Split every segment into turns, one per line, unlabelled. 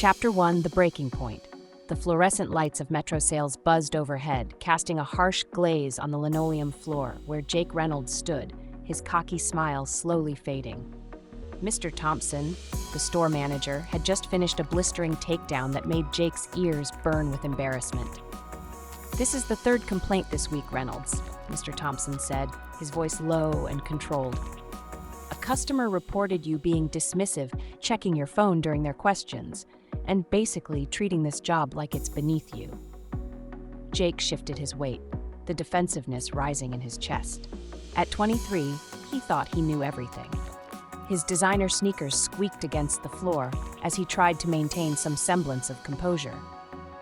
Chapter 1: The Breaking Point. The fluorescent lights of metro sails buzzed overhead, casting a harsh glaze on the linoleum floor where Jake Reynolds stood, his cocky smile slowly fading. Mr. Thompson, the store manager, had just finished a blistering takedown that made Jake's ears burn with embarrassment. "This is the third complaint this week, Reynolds," Mr. Thompson said, his voice low and controlled. "A customer reported you being dismissive, checking your phone during their questions, and basically treating this job like it's beneath you." Jake shifted his weight, the defensiveness rising in his chest. At 23, he thought he knew everything. His designer sneakers squeaked against the floor as he tried to maintain some semblance of composure.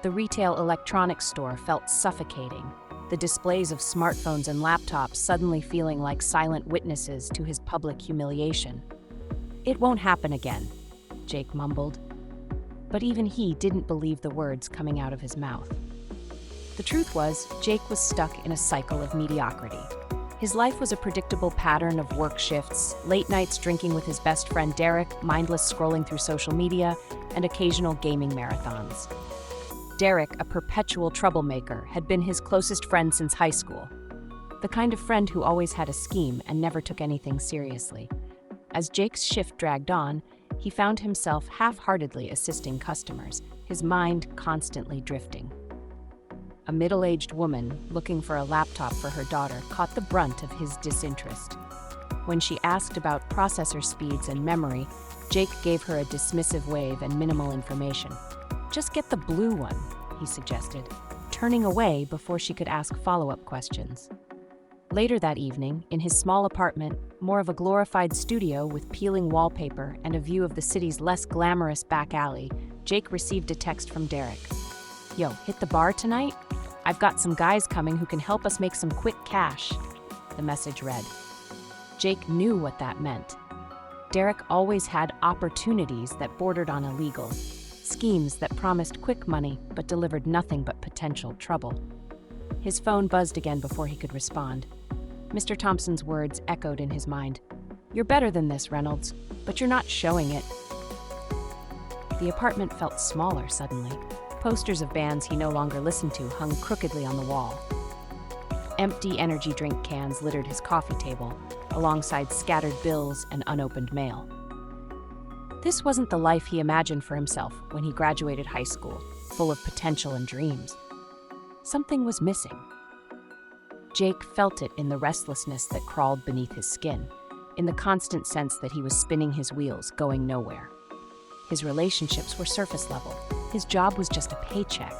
The retail electronics store felt suffocating, the displays of smartphones and laptops suddenly feeling like silent witnesses to his public humiliation. "It won't happen again," Jake mumbled. But even he didn't believe the words coming out of his mouth. The truth was, Jake was stuck in a cycle of mediocrity. His life was a predictable pattern of work shifts, late nights drinking with his best friend Derek, mindless scrolling through social media, and occasional gaming marathons. Derek, a perpetual troublemaker, had been his closest friend since high school. The kind of friend who always had a scheme and never took anything seriously. As Jake's shift dragged on, he found himself half-heartedly assisting customers, his mind constantly drifting. A middle-aged woman, looking for a laptop for her daughter, caught the brunt of his disinterest. When she asked about processor speeds and memory, Jake gave her a dismissive wave and minimal information. "Just get the blue one," he suggested, turning away before she could ask follow-up questions. Later that evening, in his small apartment, more of a glorified studio with peeling wallpaper and a view of the city's less glamorous back alley, Jake received a text from Derek. "Yo, hit the bar tonight? I've got some guys coming who can help us make some quick cash," the message read. Jake knew what that meant. Derek always had opportunities that bordered on illegal, schemes that promised quick money but delivered nothing but potential trouble. His phone buzzed again before he could respond. Mr. Thompson's words echoed in his mind. "You're better than this, Reynolds, but you're not showing it." The apartment felt smaller suddenly. Posters of bands he no longer listened to hung crookedly on the wall. Empty energy drink cans littered his coffee table, alongside scattered bills and unopened mail. This wasn't the life he imagined for himself when he graduated high school, full of potential and dreams. Something was missing. Jake felt it in the restlessness that crawled beneath his skin, in the constant sense that he was spinning his wheels, going nowhere. His relationships were surface level. His job was just a paycheck,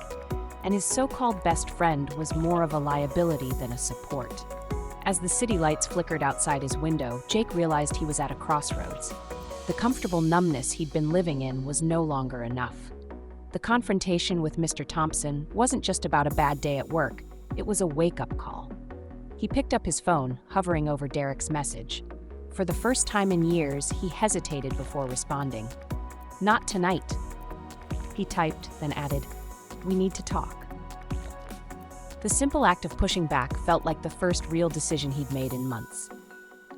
and his so-called best friend was more of a liability than a support. As the city lights flickered outside his window, Jake realized he was at a crossroads. The comfortable numbness he'd been living in was no longer enough. The confrontation with Mr. Thompson wasn't just about a bad day at work, it was a wake-up call. He picked up his phone, hovering over Derek's message. For the first time in years, he hesitated before responding. "Not tonight." He typed, then added, "We need to talk." The simple act of pushing back felt like the first real decision he'd made in months.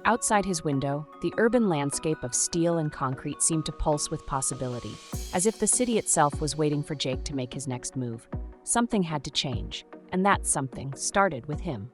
Outside his window, the urban landscape of steel and concrete seemed to pulse with possibility, as if the city itself was waiting for Jake to make his next move. Something had to change, and that something started with him.